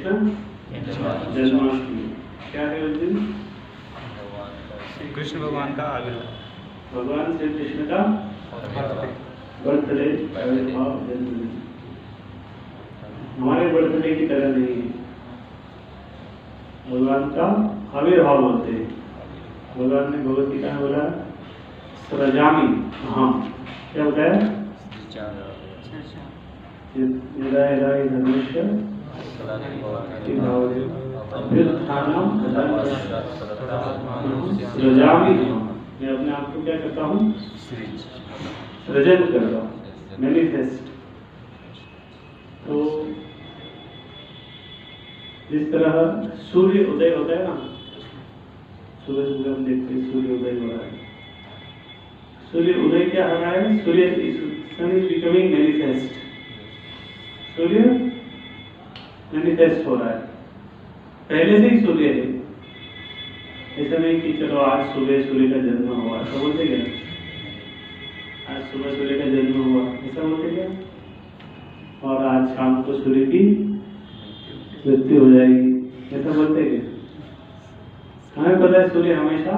कृष्ण जन्माष्टमी। क्या है उस दिन? कृष्ण भगवान का आविर्भाव, भगवान श्री कृष्ण का बर्थडे, आविर्भाव, जन्मदिन। हमारे बर्थडे की तरह नहीं है, भगवान का आविर्भाव बोलते हैं। भगवान ने भगवत गीता में बोला सृजामि अहम, क्या बताया? यदा यदा हि धर्मस्य अभ्युत्थानम सृजामि अहम, मैं अपने आप को क्या करता हूँ? सृजन करता हूँ, मैनिफेस्ट। तो जिस तरह सूर्य उदय होता है ना, सुबह सुबह हम देखते हैं सूर्य उदय हो रहा है। सूर्य उदय क्या हो रहा है? सूर्य सन इज बिकमिंग मैनिफेस्ट। सूर्य मैनिफेस्ट हो रहा है, पहले से ही सूर्य है। ऐसा नहीं कि चलो आज सुबह सूर्य का जन्म हुआ, ऐसा बोलते क्या? आज सुबह सूर्य का जन्म हुआ, ऐसा बोलते क्या? और आज शाम को सूर्य की मृत्यु हो जाएगी, ऐसा बोलते क्या? हमें पता है सूर्य हमेशा,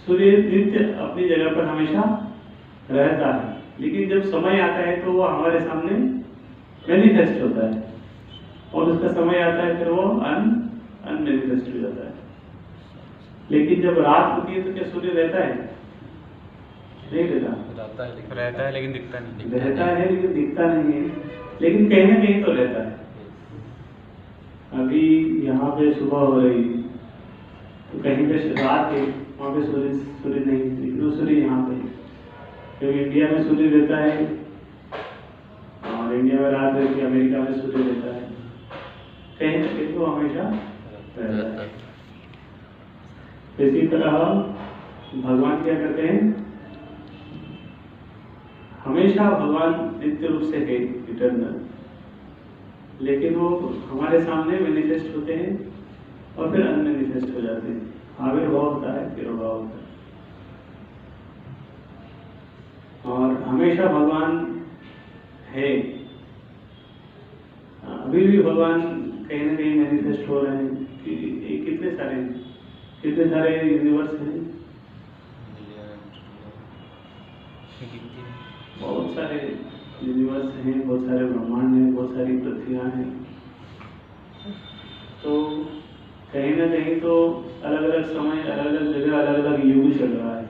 सूर्य नित्य अपनी जगह पर हमेशा रहता है, लेकिन जब समय आता है तो वो हमारे सामने मैनिफेस्ट होता है, और उसका समय आता है फिर वो अनमैनिफेस्ट हो जाता है। लेकिन जब रात होती है तो क्या सूर्य रहता है? नहीं रहता है लेकिन दिखता नहीं। रहता है लेकिन दिखता नहीं है, लेकिन कहीं ना कहीं तो रहता है। अभी यहाँ पे सुबह हो रही है तो कहीं पे रात है, वहाँ पे सूर्य नहीं, लेकिन वो सूर्य यहाँ पे है। क्योंकि इंडिया में सूर्य रहता है और इंडिया में रात रहती है, अमेरिका में सूर्य रहता है, कहीं ना कहीं तो हमेशा रहता है। इसी तरह भगवान क्या करते हैं? हमेशा भगवान नित्य रूप से है, इटर्नल, लेकिन वो हमारे सामने मैनिफेस्ट होते हैं और फिर अनमैनिफेस्ट हो जाते हैं। आविर्भाव होता है, तिरोभाव होता है, और हमेशा भगवान है। अभी भी भगवान कहीं ना कहीं मैनिफेस्ट हो रहे हैं कि कितने सारे यूनिवर्स हैं, बहुत सारे यूनिवर्स हैं, बहुत सारे ब्रह्मांड हैं, बहुत सारी पृथ्वियाँ हैं। तो कहीं ना कहीं तो अलग अलग समय, अलग अलग जगह, अलग अलग युग चल रहा है।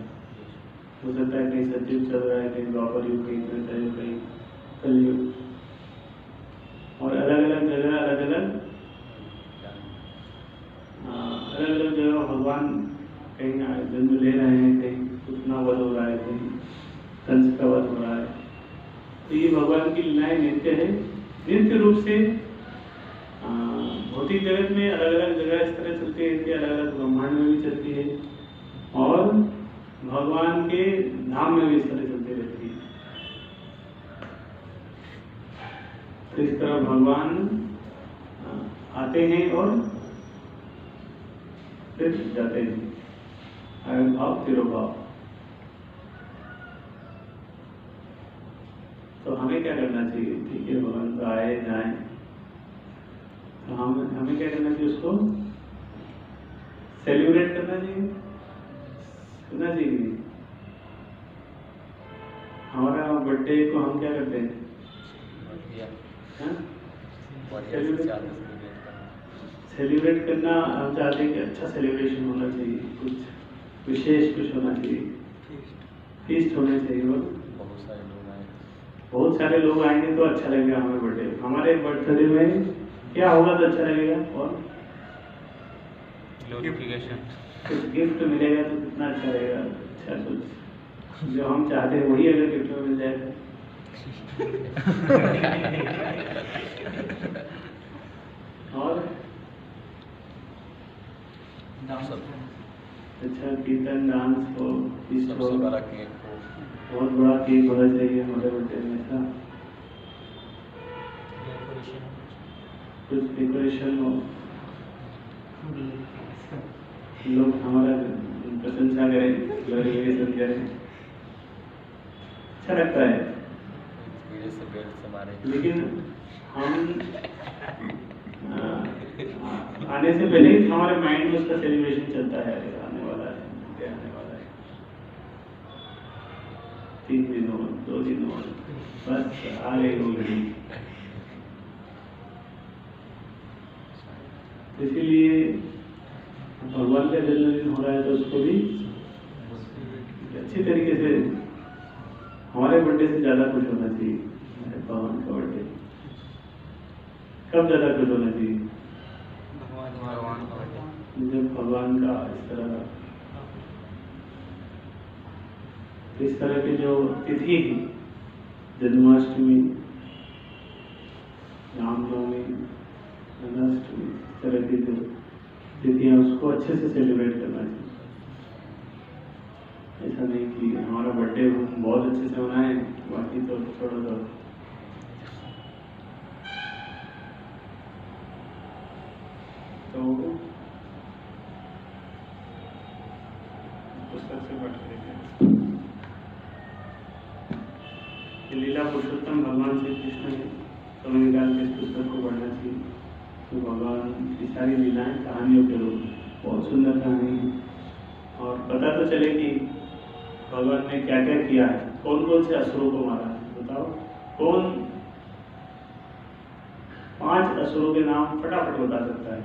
हो सकता है कहीं सतयुग चल रहा है, कहीं द्वापर युग, कहीं त्रेता युग, कहीं कलयुग, और अलग अलग जगह अलग अलग जगह भगवान कहीं जन्म ले रहे हैं, कहीं उतना वध हो रहा है, कहीं कंस का वध हो रहा है। तो ये भगवान की लीलाएं नित्य है, नित्य रूप से भौतिक जगत में अलग अलग जगह इस तरह चलती है कि अलग अलग ब्रह्मांड में भी चलती है, और भगवान के धाम में भी इस तरह चलती रहती है। तो इस तरह भगवान आते हैं और फिर जाते हैं, आविर्भाव तिरोभाव। तो हमें क्या करना चाहिए? ठीक है, भगवान तो आए जाए, तो हमें क्या करना चाहिए? उसको सेलिब्रेट करना चाहिए, करना चाहिए। हमारा बर्थडे को हम क्या करते हैं? सेलिब्रेट करना हम चाहते हैं कि अच्छा सेलिब्रेशन होना चाहिए, कुछ विशेष कुछ होना चाहिए, फीस्ट होना चाहिए। और बहुत सारे लोग आएंगे तो अच्छा लगेगा हमें बर्थडे। हमारे बर्थडे में क्या होगा तो अच्छा लगेगा? और कुछ गिफ्ट मिलेगा तो कितना अच्छा लगेगा। अच्छा, कुछ जो हम चाहते हैं वही अगर गिफ्ट में मिल जाए और अच्छा कीर्तन, डांस हो, फीस्ट हो, बहुत बड़ा केक होना चाहिए हमारे बर्थडे में। ऐसा कुछ डेकोरेशन हो, लोग हमारा प्रशंसा करें, ग्लोरिफिकेशन करें, अच्छा लगता है। लेकिन हम आने से पहले ही हमारे माइंड में उसका सेलिब्रेशन चलता है, अरे आने वाला है, क्या आने वाला है, 3 दिन और 2 दिन और बस आ गई वो घड़ी। इसीलिए भगवान का जन्मदिन हो रहा है तो उसको भी अच्छी तरीके से, हमारे बर्थडे से ज्यादा खुश होना चाहिए भगवान का बर्थडे। कब ज्यादा खुश होना चाहिए? भगवान का बर्थडे। जब भगवान का इस तरह के जो तिथि है, जन्माष्टमी, रामनवमी, जन्माष्टमी, इस तरह की जो तिथियां, उसको अच्छे से सेलिब्रेट करना चाहिए। ऐसा नहीं कि हमारा बर्थडे बहुत अच्छे से मनाए, बाकी तो छोड़ो दो। तो पुस्तक से पढ़ के लीला पुरुषोत्तम भगवान श्री कृष्ण है, समय निकाल के इस पुस्तक को पढ़ना चाहिए। तो भगवान की सारी लीलाएं कहानियों के रूप में, बहुत सुंदर कहानी है, और पता तो चले कि भगवान ने क्या क्या किया है, कौन कौन से असुरों को मारा है। बताओ कौन 5 असुरों के नाम फटाफट बता सकता है?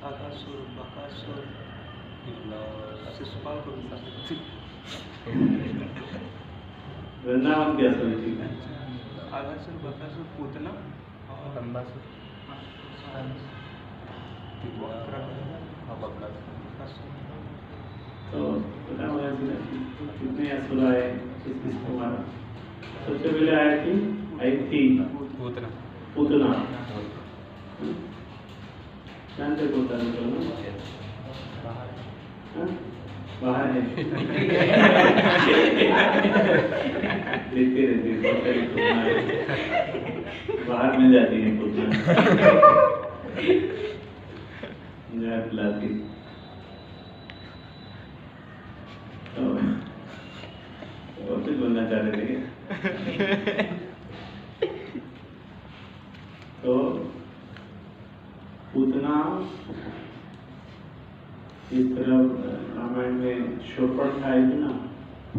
आकासुर, बकासुर, शिशुपाल को भी वृंदावन के असुर थी। आकासुर, बकासुर, पूतना और लंबासुर, तो पता होगा कितने असुर आए, किस किसको मारा। सबसे पहले आई थी पूतना। जानते पूतना बाहर है देखते रहते बाहर मिल जाती है पूतना, बुलाती। तो और कुछ बोलना चाह रहे थे? तो पूतना इस तरह रामायण में शोपट आए थे ना,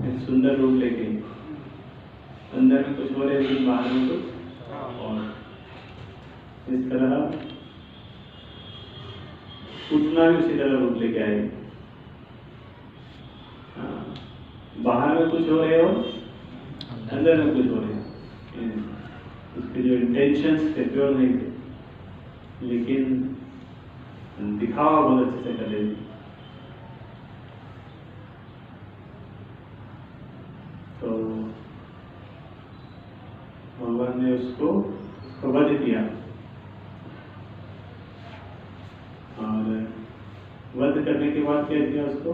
एक सुंदर रूप लेके, अंदर में कुछ हो रहे लेकिन बाहर में कुछ और। इस तरह पूतना भी उसी तरह रूप लेके आए, बाहर में कुछ हो रहे हो, अंदर में कुछ हो रहे हो। उसके जो इंटेंशंस थे प्योर नहीं थे, लेकिन दिखावा बहुत अच्छे से कर रहे थे। तो भगवान ने उसको वध किया, और वध करने के बाद क्या किया उसको,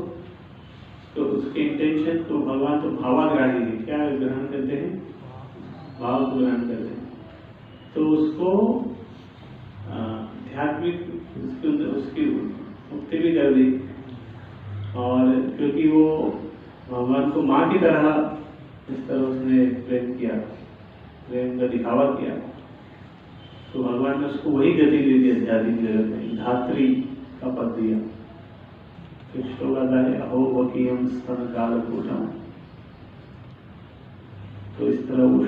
तो उसके इंटेंशन को भगवान तो भावाग्राही है, क्या ग्रहण करते हैं, भाव को ग्रहण करते हैं। तो उसको आध्यात्मिक उसकी मुक्ति भी कर दी, और क्योंकि वो भगवान को माँ की तरह इस तरह उसने प्रेम किया, प्रेम का दिखावा किया, तो भगवान ने उसको वही गति दे दी आध्यात्मिक जगत में, धात्री का पद दिया। फिर श्लोक आता है अहो वकीयम स्तन काल पूजम। तो इस तरह उस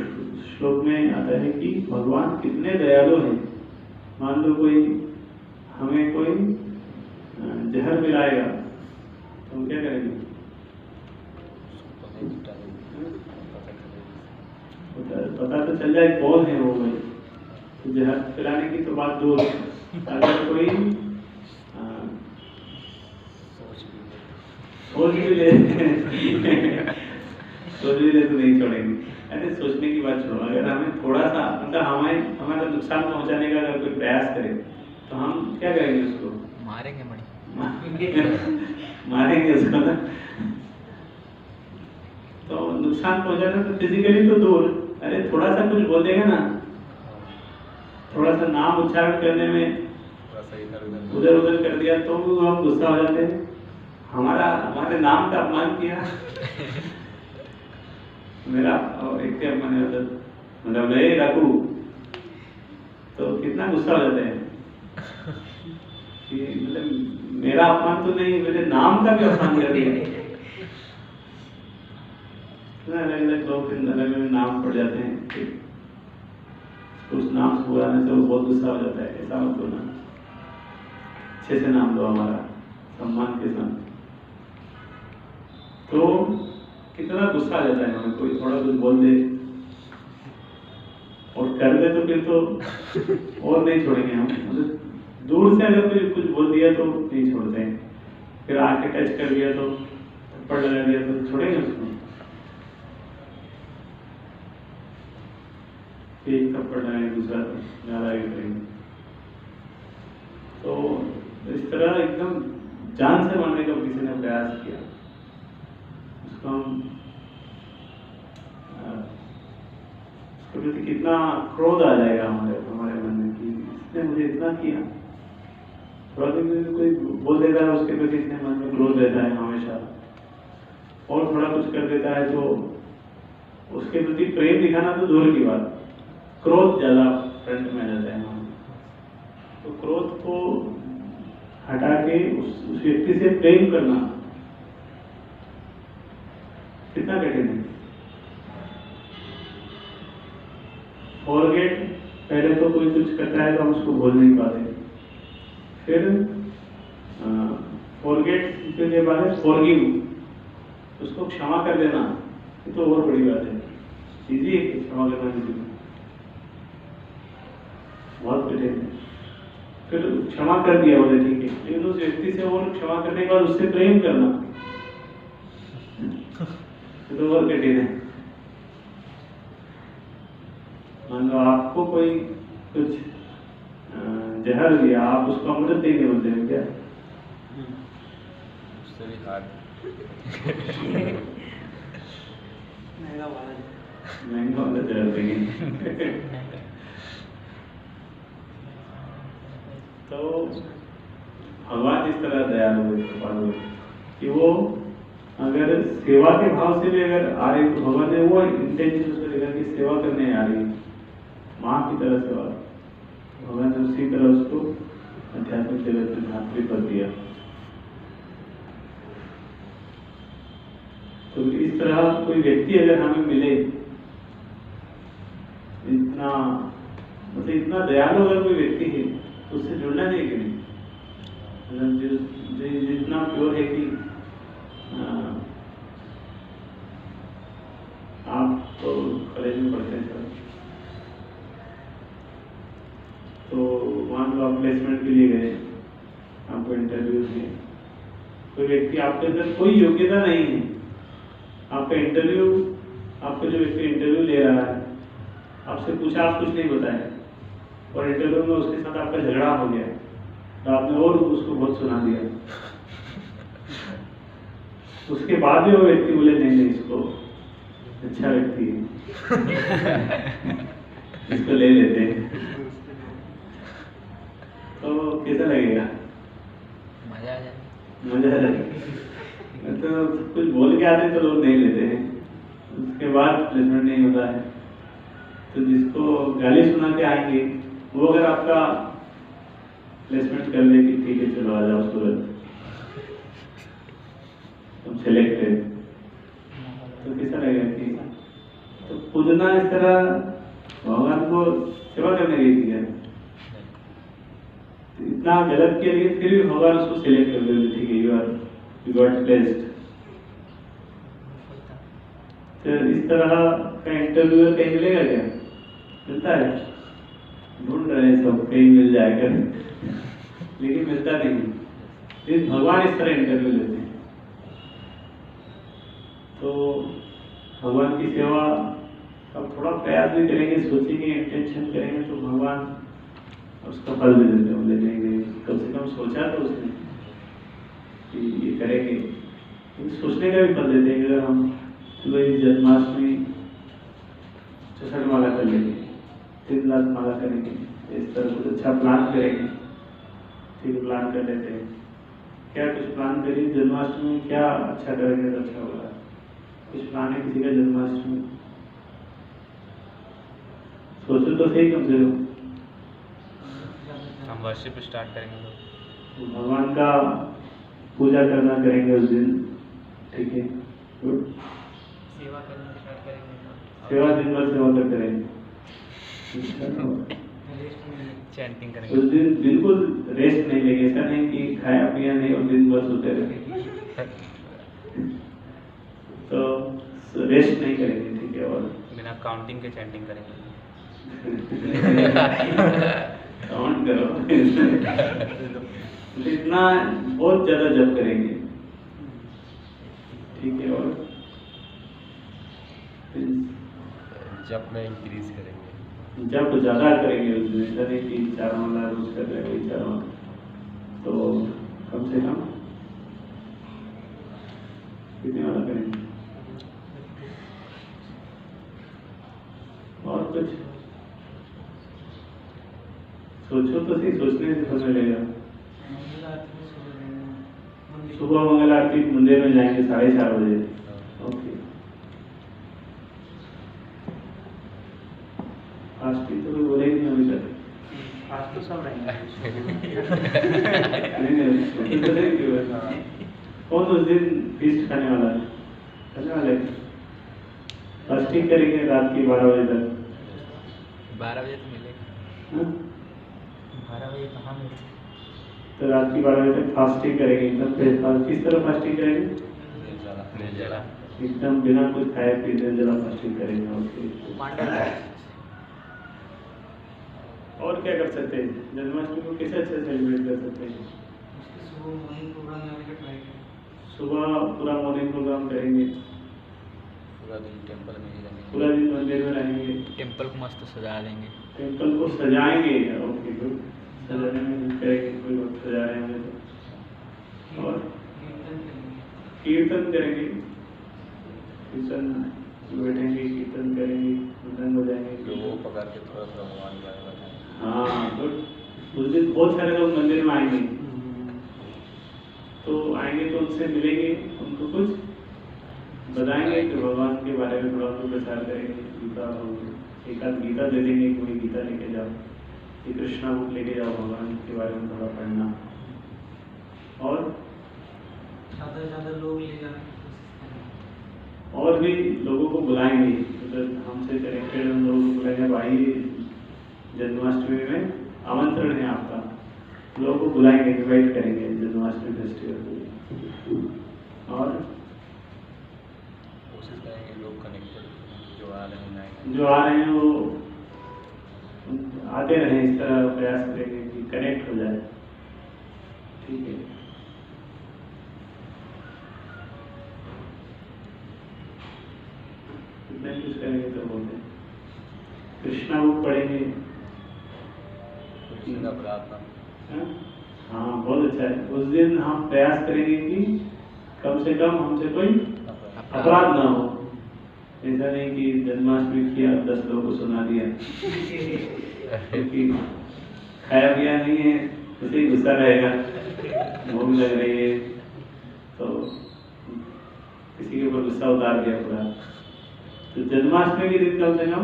श्लोक में आता है कि भगवान कितने दयालु हैं। मान लो कोई हमें कोई जहर मिलाएगा तो हम क्या करेंगे? पता तो चल जाए कौन है वो भाई, तो जहर पिलाने की तो बात दूर। अगर कोई सोच भी ले तो नहीं छोड़ेंगे। अरे सोचने की बात छोड़ो, अगर हमें थोड़ा सा मतलब हमारा नुकसान पहुंचाने का अगर कोई प्रयास करे तो हम क्या करेंगे? उसको मारेंगे उसको ना। तो नुकसान पहुंचाना तो फिजिकली तो दूर, अरे थोड़ा सा कुछ बोल देगा ना, थोड़ा सा नाम उच्चारण करने में उधर उधर कर दिया तो हम गुस्सा हो जाते हैं, हमारे नाम का अपमान किया। मेरा एक मैंने मतलब मैं रखू तो कितना गुस्सा हो जाता है कि मतलब मेरा अपमान तो नहीं, मेरे नाम का भी अपमान कर दिया। अलग अलग लोग अलग अलग नाम पड़ जाते हैं, उस नाम से बुलाने से वो बहुत गुस्सा हो जाता है। ऐसा मत बोलना, अच्छे से नाम लो हमारा, सम्मान के साथ। तो कितना गुस्सा आ जाता है हमें, कोई थोड़ा कुछ बोल दे और कर दे तो फिर तो और नहीं छोड़ेंगे हम। मतलब दूर से अगर कोई कुछ बोल दिया तो नहीं छोड़ते हैं, फिर आके टच कर दिया तो थप्पड़ लगा दिया तो छोड़ेंगे उसको। एक थप्पड़ लगाए, दूसरा ज्यादा भी करेंगे। तो इस तरह एकदम जान से मारने का किसी ने प्रयास किया, उसको हम उसके प्रति कितना क्रोध आ जाएगा हमारे मन में कि इसने मुझे इतना किया। थोड़ा कोई बोल देता है उसके प्रति इतने मन में क्रोध रहता है हमेशा, और थोड़ा कुछ कर देता है तो उसके प्रति प्रेम दिखाना तो दूर की बात, क्रोध ज्यादा फ्रंट में आ जाता है हमारे। तो क्रोध को हटा के उस व्यक्ति से प्रेम करना कितना कठिन है। फॉरगेट, पहले तो कोई कुछ करता है तो हम उसको भूल नहीं पाते, फिर फॉरगेट के बाद है फॉरगिव, उसको क्षमा कर देना, ये तो और बड़ी बात है। इजी है क्षमा करना किसी को, बहुत कठिन है। फिर क्षमा कर दिया बोले ठीक है, लेकिन उस व्यक्ति से और क्षमा करने के बाद उससे प्रेम करना ये तो और कठिन है। मान लो आपको कोई कुछ जहर दिया, आप उसको अमृत देंगे बोलते हैं क्या? उससे भी हार्ड। महंगा वाला जहर देंगे। तो भगवान इस तरह दयालु है कि वो अगर सेवा के भाव से भी अगर आ रही तो भगवान ने वो इंटेंशन उसको देखा कि सेवा करने आ रही, माँ की तरह सेवा, भगवान ने उसी तरह उसको आध्यात्मिक जगत में भातृपद दिया। तो इस तरह कोई व्यक्ति अगर हमें मिले, इतना मतलब इतना दयालु अगर कोई व्यक्ति है तो उससे जुड़ना चाहिए कि नहीं? मतलब जितना प्योर है कि आप तो कॉलेज में पढ़ते हैं सर, तो मान लो आप प्लेसमेंट के लिए गए, आपको इंटरव्यू है, कोई व्यक्ति आपके अंदर कोई योग्यता नहीं है, आपका इंटरव्यू, आपको जो व्यक्ति इंटरव्यू ले रहा है आपसे पूछा, आप कुछ नहीं बताए और इंटरव्यू में उसके साथ आपका झगड़ा हो गया तो आपने और उसको बहुत सुना दिया, उसके बाद भी वो व्यक्ति बोले नहीं नहीं इसको अच्छा व्यक्ति है इसको ले लेते हैं, तो कैसा लगेगा? मजा आ जाए। मजा आ जाएगा। तो कुछ बोल के आते तो लोग नहीं लेते हैं, उसके बाद प्लेसमेंट नहीं होता है। तो जिसको गाली सुना के आएंगे वो अगर आपका प्लेसमेंट कर ले कि ठीक है चलो आ जाओ सूरत, तुम सेलेक्ट है, तो कैसा लगेगा कि तो पूजना इस तरह भगवान को सेवा करने गई थी, इतना गलत किया लेकिन फिर भी भगवान उसको सिलेक्ट कर दिया, ठीक है यू गॉट प्लेस्ड। तो इस तरह का इंटरव्यू कहीं मिलेगा क्या? मिलता है, ढूंढ रहे हैं सब कहीं मिल जाएगा लेकिन मिलता नहीं। लेकिन भगवान इस तरह इंटरव्यू लेते हैं। तो भगवान की सेवा अब थोड़ा प्रयास भी करेंगे, सोचेंगे, इंटेंशन करेंगे तो भगवान उसका फल भी देते हैं। बोले नहीं कम से कम सोचा तो उसने कि ये करेंगे, सोचने का भी फल देते हैं। अगर हम वही जन्माष्टमी 66 माला कर लेंगे, 3 लाख माला करेंगे, इस तरह कुछ अच्छा प्लान करेंगे, ठीक प्लान कर लेते हैं, क्या कुछ प्लान करिए जन्माष्टमी में क्या अच्छा करेंगे तो अच्छा होगा, कुछ प्लान है किसी का जन्माष्टमी सोचो तो सही कम से कम। हम वर्शिप स्टार्ट करेंगे तो भगवान का पूजा करना करेंगे उस दिन, ठीक है, गुड। सेवा करना स्टार्ट करेंगे। सेवा दिन भर सेवा करते रहेंगे, चैंटिंग उस करेंगे। दिन बिल्कुल रेस्ट नहीं लेंगे। ऐसा नहीं कि खाया पिया नहीं और दिन भर सोते रहे, तो रेस्ट नहीं करेंगे, ठीक है। और बिना काउंटिंग के चैंटिंग करेंगे। काउंट करो इतना बहुत ज्यादा जप करेंगे, ठीक है। और जब में इंक्रीज करेंगे। जब ज्यादा करेंगे उस दिन, ऐसा नहीं कि 4 माला रोज कर रहे हो, 4 माला, तो कम से कम कितने वाला करेंगे? और कुछ सोचो तो सही, सोचने से समय लगेगा। सुबह मंगल आरती मंदिर में जाएंगे 4:30 बजे, ओके। फास्टिंग तो कोई बोले ही नहीं अभी तक। आज तो सब रहेंगे। नहीं, तो नहीं क्यों है? कौन उस दिन फीस्ट खाने वाला है? खाने वाले फास्टिंग करेंगे रात की 12 बजे तक। 12 बजे तो मिलेगा। हाँ? 12 बजे कहाँ मिलेगा? तो रात की 12 बजे तक फास्टिंग करेंगे, एकदम किस तरह फास्टिंग करेंगे? निर्जला। एकदम बिना कुछ खाए पिए निर्जला फास्टिंग करेंगे, ओके। और क्या कर सकते हैं? जन्माष्टमी को कैसे अच्छे सेलिब्रेट कर सकते हैं? सुबह पूरा मॉर्निंग प्रोग्राम करेंगे, पूरा दिन टेंपल में ही रहेंगे। पूरा दिन मंदिर में रहेंगे, टेंपल को मस्त सजा देंगे। टेम्पल को सजाएंगे, ओके गुड। सजाने में हेल्प करेंगे, कोई वक्त सजा रहे होंगे तो। और कीर्तन करेंगे, कीर्तन बैठेंगे, कीर्तन करेंगे, कीर्तन हो जाएंगे। लोगों को पकड़ के थोड़ा थोड़ा भगवान के बारे में बताएं। हाँ गुड। उस दिन बहुत सारे लोग मंदिर में आएंगे, तो आएंगे तो उनसे मिलेंगे, उनको कुछ बताएंगे कि भगवान के बारे में थोड़ा सा प्रचार करेंगे। गीता एक आध गीता दे देंगे, कोई गीता लेके जाओ, ये कृष्णा बुक लेके जाओ, भगवान के बारे में थोड़ा पढ़ना। और ज़्यादा से ज़्यादा लोग ले जाने की कोशिश और भी लोगों को बुलाएंगे, मतलब हमसे कनेक्टेड हम लोगों को बुलाएंगे, भाई जन्माष्टमी में आमंत्रण है आपका, लोगों को बुलाएंगे, इनवाइट करेंगे जन्माष्टमी फेस्टिवल में। और कोशिश करेंगे लोग कनेक्टेड जो आ रहे हैं नए जो आ रहे हैं वो आते रहें, इस तरह प्रयास करेंगे कि कनेक्ट हो जाए, ठीक है। इतना कुछ करेंगे तो बोलते हैं। कृष्णा बुक पढ़ेंगे, कृष्ण का प्रार्थना। हाँ? हाँ बहुत अच्छा है। उस दिन हम प्रयास करेंगे कि कम से कम हमसे कोई अपराध ना हो। ऐसा नहीं कि जन्माष्टमी किया 10 लोगों को सुना दिया, क्योंकि खाया पिया नहीं है, उसे ही गुस्सा रहेगा, भूख लग रही है तो किसी के ऊपर गुस्सा उतार दिया पूरा। तो जन्माष्टमी के दिन कम से कम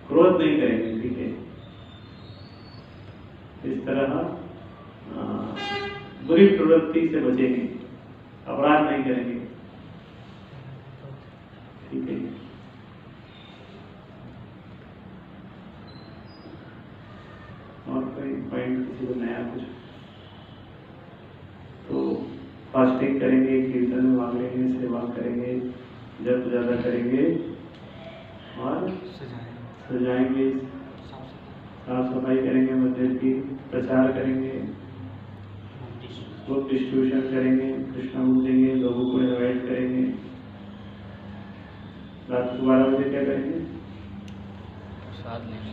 क्रोध नहीं करेंगे, ठीक है। इस तरह बुरी प्रवृत्ति से बचेंगे, अपराध नहीं करेंगे, ठीक है। और कोई पॉइंट किसी को नया कुछ? तो फास्टिंग करेंगे, कीर्तन में भाग लेंगे, सेवा करेंगे, जप ज्यादा करेंगे और सजाएंगे, साफ सफाई करेंगे, मंदिर की प्रचार करेंगे, बुक डिस्ट्रीब्यूशन करेंगे, कृष्णा बुक देंगे, लोगों को इनवाइट करेंगे। रात को 12 बजे क्या करेंगे? प्रसाद लेंगे।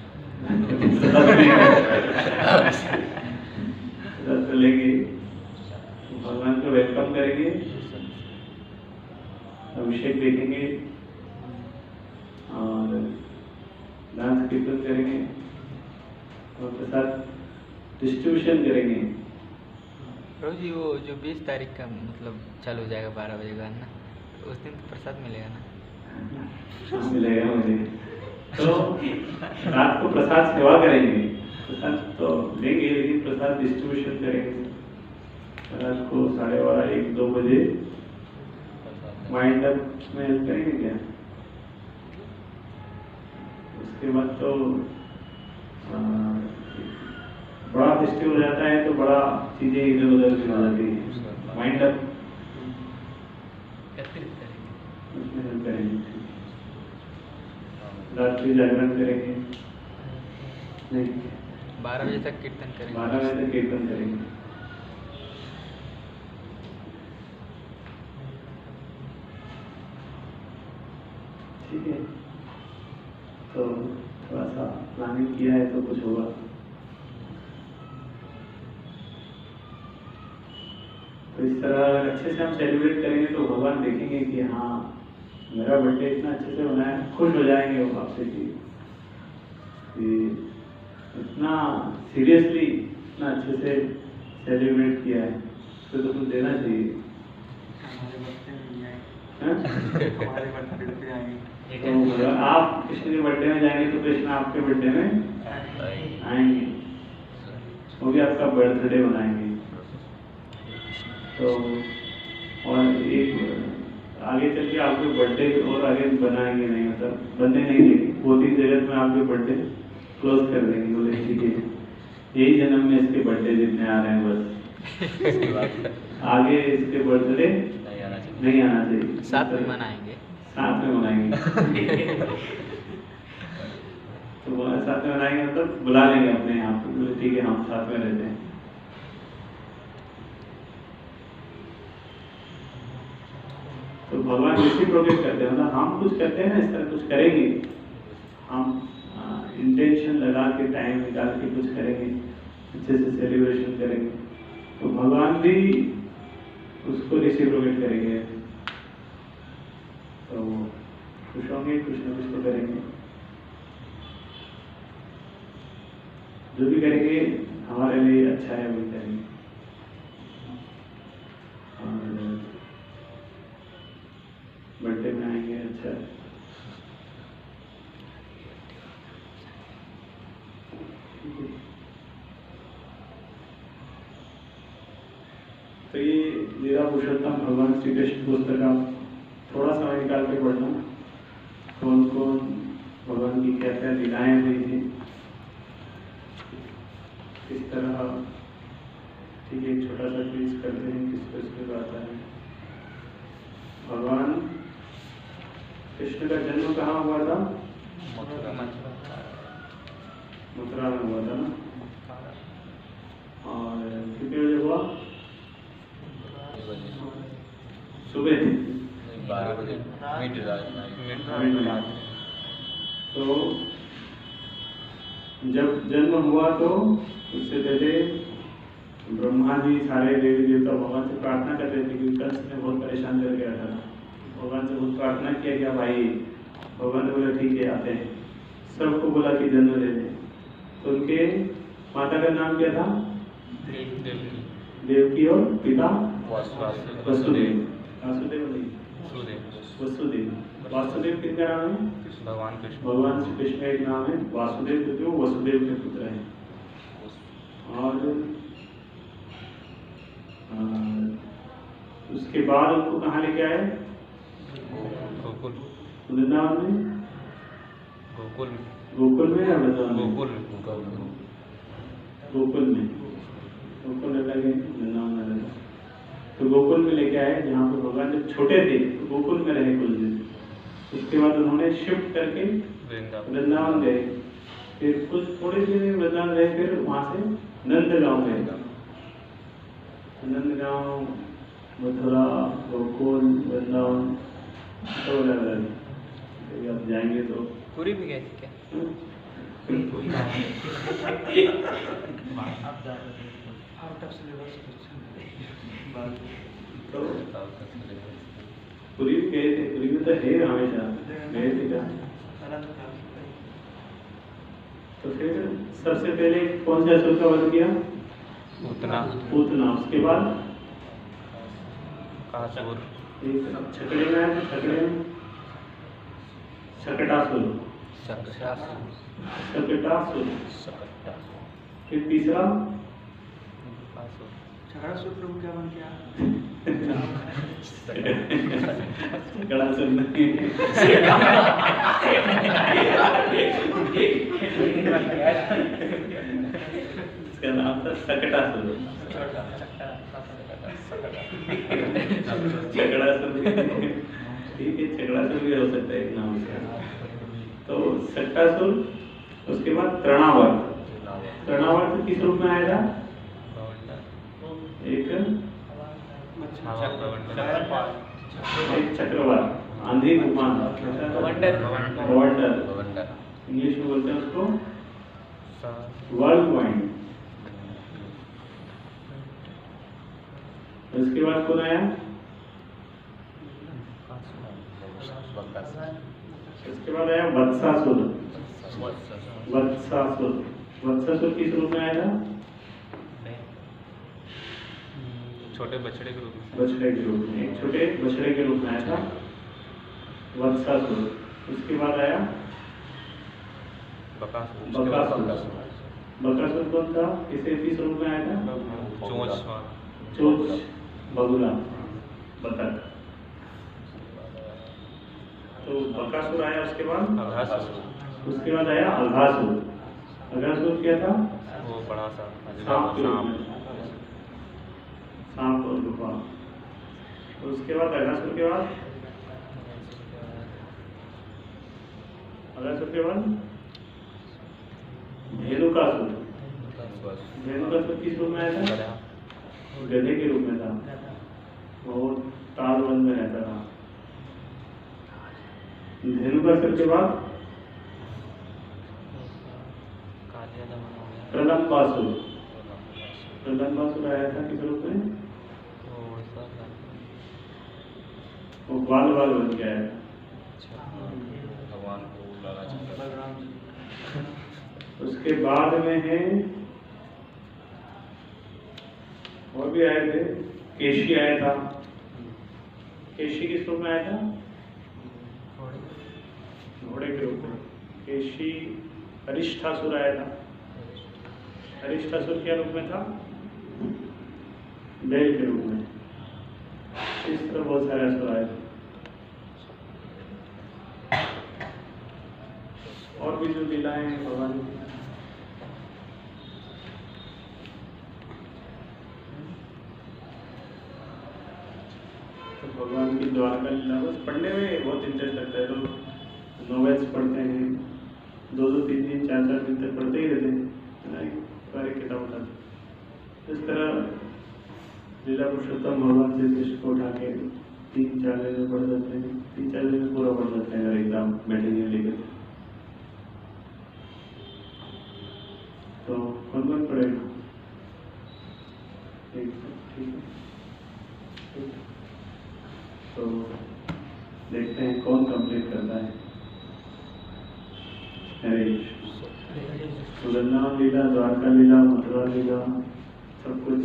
रस लेंगे, भगवान को वेलकम करेंगे, अभिषेक देखेंगे और डांस कीर्तन करेंगे और प्रसाद डिस्ट्रीब्यूशन करेंगे। प्रभु जी वो जो 20 तारीख का मतलब चालू हो जाएगा 12 बजे का ना, उस दिन तो प्रसाद मिलेगा ना? मिलेगा मुझे, तो रात को प्रसाद सेवा करेंगे, प्रसाद तो लेंगे लेकिन प्रसाद डिस्ट्रीब्यूशन करेंगे रात को 12:30-1-2 बजे वाइंड अप में करेंगे क्या। उसके बाद तो बड़ा फेस्टिवल हो जाता है तो बड़ा चीजें इधर उधर की हो जाती है, वाइंड अप उसमें हम करेंगे। रात्रि जागरण करेंगे नहीं, 12 बजे तक कीर्तन करेंगे। 12 बजे तक कीर्तन करेंगे। ठीक है, तो थोड़ा सा प्लानिंग किया है तो कुछ होगा। तो इस तरह अगर अच्छे से हम सेलिब्रेट करेंगे तो भगवान देखेंगे कि हाँ मेरा बर्थडे इतना अच्छे से मनाया, खुश हो जाएंगे वो आपसे कि इतना सीरियसली इतना अच्छे से सेलिब्रेट किया है, तो कुछ देना चाहिए। हमारे बर्थडे पे आएंगे। तो आप कृष्ण के बर्थडे में जाएंगे तो कृष्ण आपके बर्थडे में आएंगे, वो भी आपका बर्थडे बनाएंगे। तो और एक आगे चल के आपके बर्थडे और आगे बनाएंगे नहीं, मतलब बनने नहीं देंगे, 2-3 जगह में आपके बर्थडे क्लोज कर देंगे, बोले ठीक है यही जन्म में इसके बर्थडे जितने आ रहे हैं बस, आगे इसके बर्थडे नहीं आना चाहिए। साथ में मनाएंगे, साथ में मनाएंगे तो बोला साथ में मनाएंगे मतलब बुला लेंगे अपने यहाँ पे, बोले ठीक है हम साथ में रहते हैं। तो भगवान रेसिप्रोकेट करते हैं, मतलब हम कुछ करते हैं ना इस तरह कुछ करेंगे, हम इंटेंशन लगा के टाइम निकाल के कुछ करेंगे, अच्छे से सेलिब्रेशन करेंगे, तो भगवान भी उसको रेसिप्रोकेट करेंगे, तो खुश होंगे, कुछ ना कुछ तो करेंगे। जो भी करेंगे हमारे लिए अच्छा है वही करेंगे। और बर्थडे में आएंगे अच्छा है। तो ये लीला पुरुषोत्तम भगवान श्री कृष्ण पुस्तक आप थोड़ा समय निकाल के पढ़ना, कौन कौन भगवान की क्या क्या लीलाएं हुई थी, किस तरह। ठीक है, एक छोटा सा क्विज करते हैं किसको इसको आता है। भगवान कृष्ण का जन्म कहाँ हुआ था? मथुरा में हुआ था ना, और कितने बजे हुआ? सुबह 12 बजे तो जब जन्म हुआ तो उससे पहले ब्रह्मा जी सारे देवी देवता भगवान से प्रार्थना कर रहे थे, क्योंकि कंस ने बहुत परेशान कर गया था। भगवान से बहुत प्रार्थना किया गया भाई, भगवान ने बोला ठीक है आते हैं, सबको बोला कि जन्म दे दें। तो उनके माता का नाम क्या था? देवकी और पिता वसुदेव। वासुदेव नहीं, वसुदेव। वासुदेव किसका नाम है? भगवान श्री कृष्ण का एक नाम है वासुदेव, क्योंकि वो वसुदेव के पुत्र हैं। और उसके बाद उनको कहाँ लेके आए? वृंदावन में, गोकुल में या वृंदावन में? गोकुल में, गोकुल अलग है, वृंदावन अलग है। तो गोकुल में लेके आए, जहाँ पे भगवान जब छोटे थे तो गोकुल में रहे कुछ दिन। उसके बाद उन्होंने शिफ्ट करके वृंदावन गए, फिर कुछ थोड़े दिन वृंदावन रहे, फिर वहाँ से नंदगांव गए। नंदगांव, मथुरा, गोकुल, वृंदावन तो अलग अलग है। आप जाएंगे तो पूरी भी गए थे क्या? तो पुरी भी गए थे, पुरी में तो है हमेशा गए थे क्या? तो फिर सबसे पहले कौन से असुर का वध किया? पूतना। उसके बाद छकड़े में आया, छकड़े में शकटासुर, सकटासुर। फिर तीसरा झगड़ा सूत्र को क्या बन गया? सकटासुर नहीं, इसका नाम था सकटासुर। झगड़ासुर ठीक है, झगड़ासुर भी हो सकता है एक नाम से। तो सकटासुर, उसके बाद तृणावर्त। तृणावर्त किस रूप में आएगा? एक चक्रवात, आंधी तूफान, वंडर, इंग्लिश में बोलते हैं उसको वर्लवाइंड। उसके बाद कौन आया? इसके बाद आया वत्सासुर। वत्सासुर, वत्सासुर किस रूप में आया था? छोटे बछड़े के रूप में। बछड़े के रूप में, एक छोटे बछड़े के रूप में आया था वत्सासुर। उसके बाद आया बकासुर। बकासुर कौन था? किस रूप में आया था? चोंच, बगुला, बतख। तो बकासुर आया। उसके बाद आया अघासुर। अघासुर क्या था? वो बड़ा सा सांप के रूप में, सांप और गुफा। तो उसके बाद अघासुर के बाद धेनुकासुर। धेनुकासुर किस रूप में आया था? गधे के रूप में था, वो तालवन में रहता था। धेनुकासुर के बाद प्रलंबासुर। प्रलंबासुर आया था किस रूप में? वो बाल बन के आया था। भगवान को लाना। उसके बाद में है और भी आए थे। केशी आया था। केशी किस रूप में आया था? घोड़े के रूप में। केशी। अरिष्ठासुर आया था। अरिष्ठासुर क्या रूप में था? बैल के रूप में। इस तरह बहुत सारे असुर आए थे। और भी जो लीलाएं हैं भगवान की, तो भगवान की द्वारका लीला बस पढ़ने में बहुत इंटरेस्ट लगता है। लोग नॉवेल्स पढ़ते हैं, 2-2, 3-3, 4-4 दिन तक पढ़ते ही रहते हैं, सारी किताब उठाते। इस तरह लीला पुरुषोत्तम भगवान श्री कृष्ण को उठा के 3-4 दिन में पढ़ जाते हैं। 3-4 दिन में पूरा पढ़ जाते हैं अगर एग्जाम बैठेंगे लेकर। तो कौन पढ़ेगा? ठीक है। तो देखते हैं कौन कंप्लीट करता है। हरीश, वृंदावन लीला, द्वारका लीला, मथुरा लीला, सब कुछ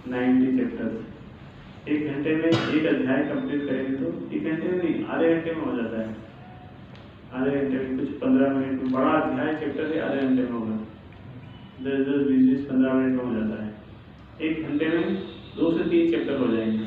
90 चैप्टर्स। 1 घंटे में एक अध्याय कंप्लीट करेंगे तो 1 घंटे में नहीं, आधे घंटे में हो जाता है। आधे घंटे में कुछ 15 मिनट में, बड़ा अध्याय चैप्टर है आधे घंटे में होगा। 10-10, 20-20, 15 मिनट में हो जाता है। 1 घंटे में 2 से 3 चैप्टर हो जाएंगे।